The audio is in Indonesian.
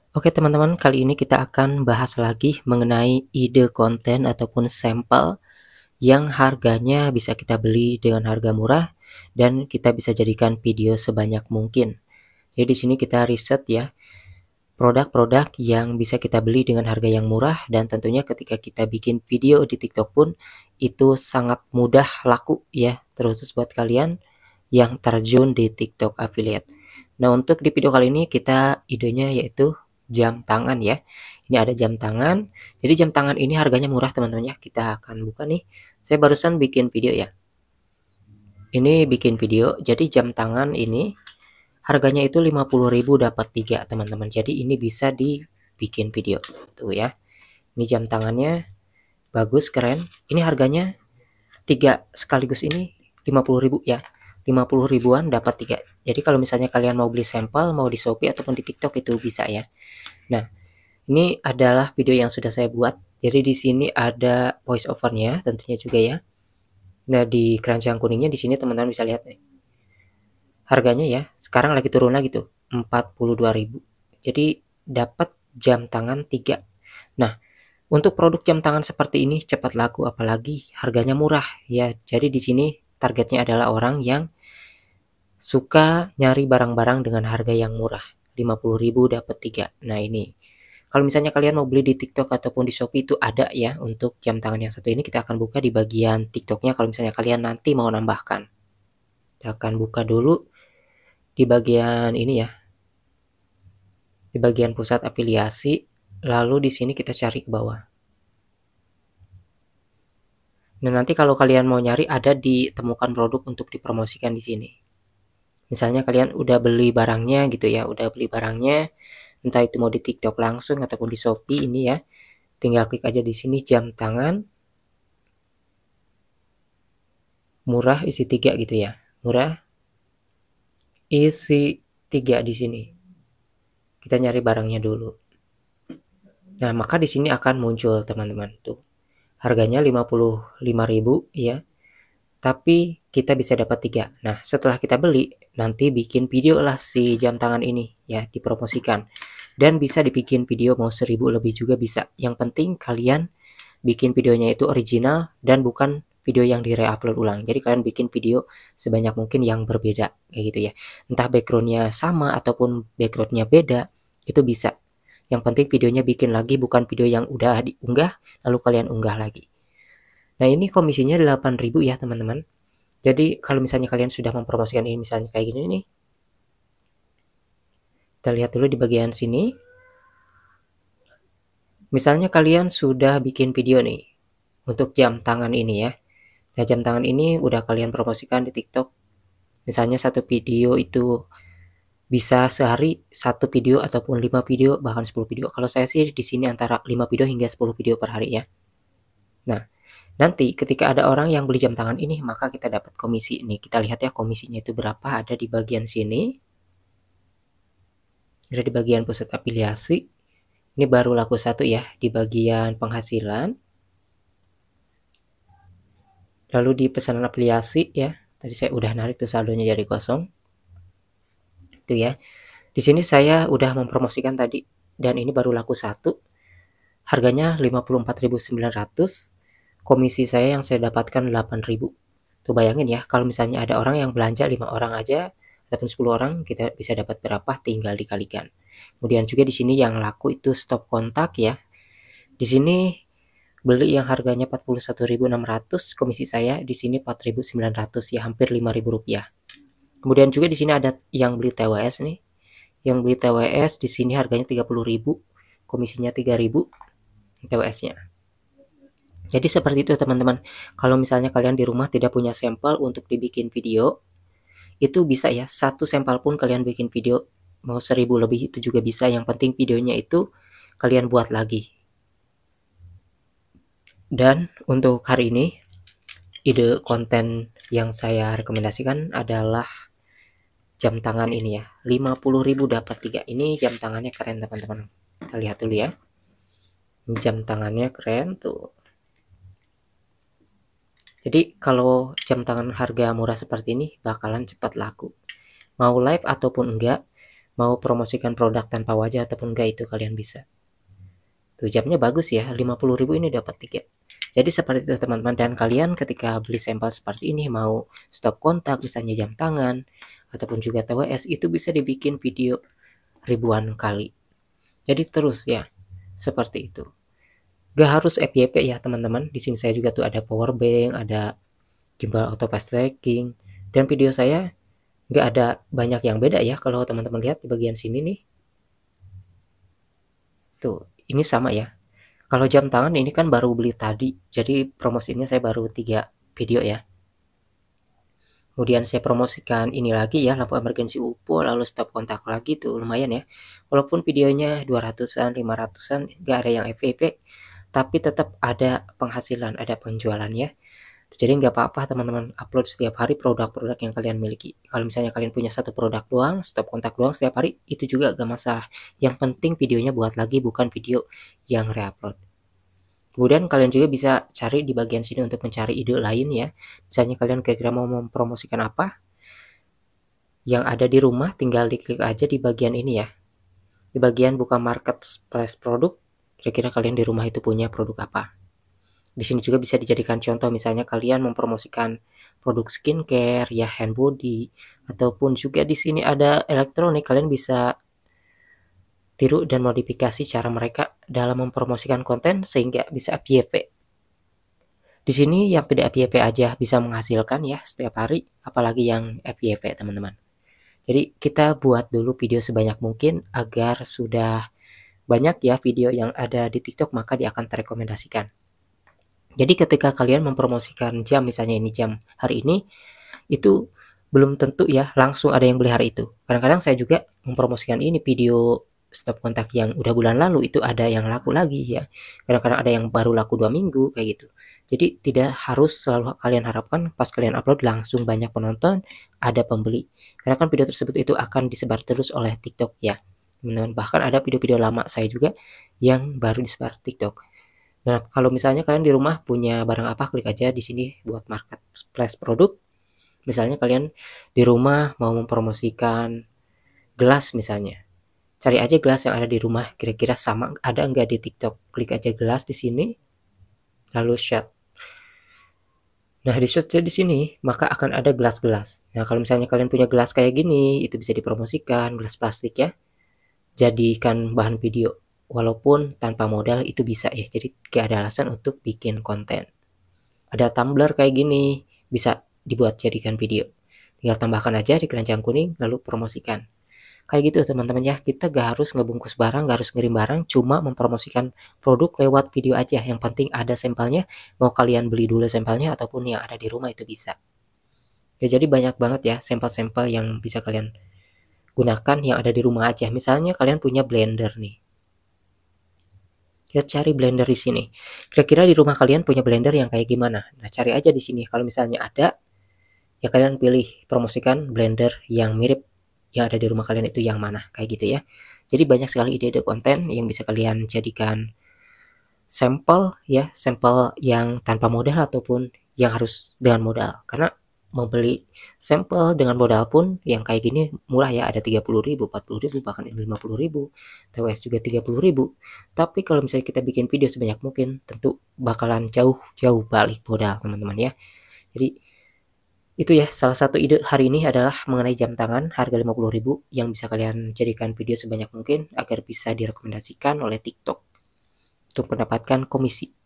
Oke teman-teman, kali ini kita akan bahas lagi mengenai ide konten ataupun sampel yang harganya bisa kita beli dengan harga murah dan kita bisa jadikan video sebanyak mungkin. Jadi di sini kita riset ya, produk-produk yang bisa kita beli dengan harga yang murah dan tentunya ketika kita bikin video di TikTok pun itu sangat mudah laku ya, terkhusus buat kalian yang terjun di TikTok affiliate. Nah, untuk di video kali ini kita idenya yaitu jam tangan ya. Ini ada jam tangan. Jadi jam tangan ini harganya murah teman-teman ya. Kita akan buka nih. Saya barusan bikin video ya. Ini bikin video. Jadi jam tangan ini harganya itu 50.000 dapat 3 teman-teman. Jadi ini bisa dibikin video. Tuh ya. Ini jam tangannya bagus, keren. Ini harganya 3 sekaligus ini 50.000 ya. 50 ribuan dapat 3. Jadi kalau misalnya kalian mau beli sampel, mau di Shopee ataupun di TikTok itu bisa ya. Nah, ini adalah video yang sudah saya buat. Jadi di sini ada voice overnya tentunya juga ya. Nah, di keranjang kuningnya di sini teman-teman bisa lihat nih. Harganya ya, sekarang lagi turun lagi tuh, 42.000. Jadi dapat jam tangan 3. Nah, untuk produk jam tangan seperti ini cepat laku apalagi harganya murah ya. Jadi di sini targetnya adalah orang yang suka nyari barang-barang dengan harga yang murah. 50.000 dapat 3. Nah, ini. Kalau misalnya kalian mau beli di TikTok ataupun di Shopee itu ada ya untuk jam tangan yang satu ini kita akan buka di bagian TikToknya kalau misalnya kalian nanti mau nambahkan. Kita akan buka dulu di bagian ini ya. Di bagian pusat afiliasi, lalu di sini kita cari ke bawah. Nah, nanti kalau kalian mau nyari ada ditemukan produk untuk dipromosikan di sini. Misalnya kalian udah beli barangnya gitu ya, udah beli barangnya, entah itu mau di TikTok langsung ataupun di Shopee ini ya. Tinggal klik aja di sini jam tangan murah isi 3 gitu ya. Murah isi 3 di sini. Kita nyari barangnya dulu. Nah, maka di sini akan muncul teman-teman tuh. Harganya 55.000 ya. Tapi kita bisa dapat 3. Nah, setelah kita beli, nanti bikin video lah si jam tangan ini ya, dipromosikan. Dan bisa dibikin video mau 1000 lebih juga bisa. Yang penting kalian bikin videonya itu original dan bukan video yang di-reupload ulang. Jadi kalian bikin video sebanyak mungkin yang berbeda kayak gitu ya. Entah backgroundnya sama ataupun backgroundnya beda, itu bisa. Yang penting videonya bikin lagi bukan video yang udah diunggah lalu kalian unggah lagi. Nah, ini komisinya 8.000 ya teman-teman. Jadi kalau misalnya kalian sudah mempromosikan ini misalnya kayak gini nih. Kita lihat dulu di bagian sini. Misalnya kalian sudah bikin video nih untuk jam tangan ini ya. Nah, jam tangan ini udah kalian promosikan di TikTok. Misalnya satu video itu bisa sehari satu video ataupun 5 video bahkan 10 video. Kalau saya sih di sini antara 5 video hingga 10 video per hari ya. Nah, nanti ketika ada orang yang beli jam tangan ini maka kita dapat komisi ini. Kita lihat ya komisinya itu berapa, ada di bagian sini. Ada di bagian pusat afiliasi. Ini baru laku 1 ya di bagian penghasilan. Lalu di pesanan afiliasi ya. Tadi saya udah narik tuh saldonya jadi kosong. Itu ya. Di sini saya udah mempromosikan tadi dan ini baru laku 1. Harganya 54.900. Komisi saya yang saya dapatkan 8.000. Tuh bayangin ya, kalau misalnya ada orang yang belanja 5 orang aja ataupun 10 orang kita bisa dapat berapa tinggal dikalikan. Kemudian juga di sini yang laku itu stop kontak ya. Di sini beli yang harganya 41.600, komisi saya di sini 4.900 ya, hampir 5.000 rupiah. Kemudian juga di sini ada yang beli TWS nih. Yang beli TWS di sini harganya 30.000, komisinya 3.000 TWS-nya. Jadi seperti itu teman-teman. Kalau misalnya kalian di rumah tidak punya sampel untuk dibikin video, itu bisa ya, satu sampel pun kalian bikin video mau 1000 lebih itu juga bisa. Yang penting videonya itu kalian buat lagi. Dan untuk hari ini ide konten yang saya rekomendasikan adalah jam tangan ini ya. 50.000 dapat 3. Ini jam tangannya keren teman-teman. Kita lihat dulu ya. Jam tangannya keren tuh. Jadi kalau jam tangan harga murah seperti ini bakalan cepat laku. Mau live ataupun enggak, mau promosikan produk tanpa wajah ataupun enggak, itu kalian bisa. Tuh jamnya bagus ya, 50.000 ini dapat 3. Jadi seperti itu teman-teman, dan kalian ketika beli sampel seperti ini mau stop kontak misalnya jam tangan ataupun juga TWS, itu bisa dibikin video ribuan kali. Jadi terus ya, seperti itu. Gak harus FYP ya teman-teman. Di sini saya juga tuh ada power bank, ada gimbal auto fast tracking, dan video saya nggak ada banyak yang beda ya. Kalau teman-teman lihat di bagian sini nih, tuh ini sama ya. Kalau jam tangan ini kan baru beli tadi, jadi promosinya saya baru 3 video ya. Kemudian saya promosikan ini lagi ya, lampu emergency UFO, lalu stop kontak lagi, tuh lumayan ya. Walaupun videonya 200-an, 500-an, nggak ada yang FYP, tapi tetap ada penghasilan, ada penjualannya. Jadi nggak apa-apa teman-teman upload setiap hari produk-produk yang kalian miliki. Kalau misalnya kalian punya satu produk doang, stop kontak doang setiap hari, itu juga gak masalah. Yang penting videonya buat lagi, bukan video yang reupload. Kemudian kalian juga bisa cari di bagian sini untuk mencari ide lain ya. Misalnya kalian kira-kira mau mempromosikan apa yang ada di rumah, tinggal diklik aja di bagian ini ya. Di bagian buka marketplace produk, kira-kira kalian di rumah itu punya produk apa. Di sini juga bisa dijadikan contoh, misalnya kalian mempromosikan produk skincare ya, hand body, ataupun juga di sini ada elektronik, kalian bisa tiru dan modifikasi cara mereka dalam mempromosikan konten sehingga bisa FYP. Di sini yang tidak FYP aja bisa menghasilkan ya setiap hari, apalagi yang FYP teman-teman. Jadi kita buat dulu video sebanyak mungkin agar sudah banyak ya video yang ada di TikTok, maka dia akan terekomendasikan. Jadi ketika kalian mempromosikan jam, misalnya ini jam hari ini, itu belum tentu ya langsung ada yang beli hari itu. Kadang-kadang saya juga mempromosikan ini video stop kontak yang udah bulan lalu, itu ada yang laku lagi ya. Kadang-kadang ada yang baru laku 2 minggu kayak gitu. Jadi tidak harus selalu kalian harapkan pas kalian upload langsung banyak penonton, ada pembeli. Karena kan video tersebut itu akan disebar terus oleh TikTok ya. Teman-teman, bahkan ada video-video lama saya juga yang baru disebar TikTok. Nah, kalau misalnya kalian di rumah punya barang apa, klik aja di sini buat marketplace produk. Misalnya kalian di rumah mau mempromosikan gelas misalnya. Cari aja gelas yang ada di rumah, kira-kira sama ada enggak di TikTok. Klik aja gelas di sini, lalu shot. Nah, di shot di sini, maka akan ada gelas-gelas. Nah, kalau misalnya kalian punya gelas kayak gini, itu bisa dipromosikan, gelas plastik ya. Jadikan bahan video. Walaupun tanpa modal itu bisa ya, jadi gak ada alasan untuk bikin konten. Ada tumbler kayak gini, bisa dibuat jadikan video, tinggal tambahkan aja di keranjang kuning lalu promosikan kayak gitu teman-teman ya. Kita gak harus ngebungkus barang, gak harus ngirim barang, cuma mempromosikan produk lewat video aja. Yang penting ada sampelnya, mau kalian beli dulu sampelnya ataupun yang ada di rumah itu bisa ya. Jadi banyak banget ya sampel-sampel yang bisa kalian gunakan yang ada di rumah aja. Misalnya kalian punya blender nih, kita cari blender di sini. Kira-kira di rumah kalian punya blender yang kayak gimana? Nah, cari aja di sini. Kalau misalnya ada, ya kalian pilih promosikan blender yang mirip yang ada di rumah kalian itu yang mana, kayak gitu ya. Jadi banyak sekali ide-ide konten yang bisa kalian jadikan sampel ya, sampel yang tanpa modal ataupun yang harus dengan modal. Karena mau beli sampel dengan modal pun yang kayak gini murah ya, ada 30.000, 40.000, bahkan 50.000, TWS juga 30.000. Tapi kalau misalnya kita bikin video sebanyak mungkin, tentu bakalan jauh balik modal teman-teman ya. Jadi itu ya, salah satu ide hari ini adalah mengenai jam tangan harga 50.000 yang bisa kalian jadikan video sebanyak mungkin agar bisa direkomendasikan oleh TikTok untuk mendapatkan komisi.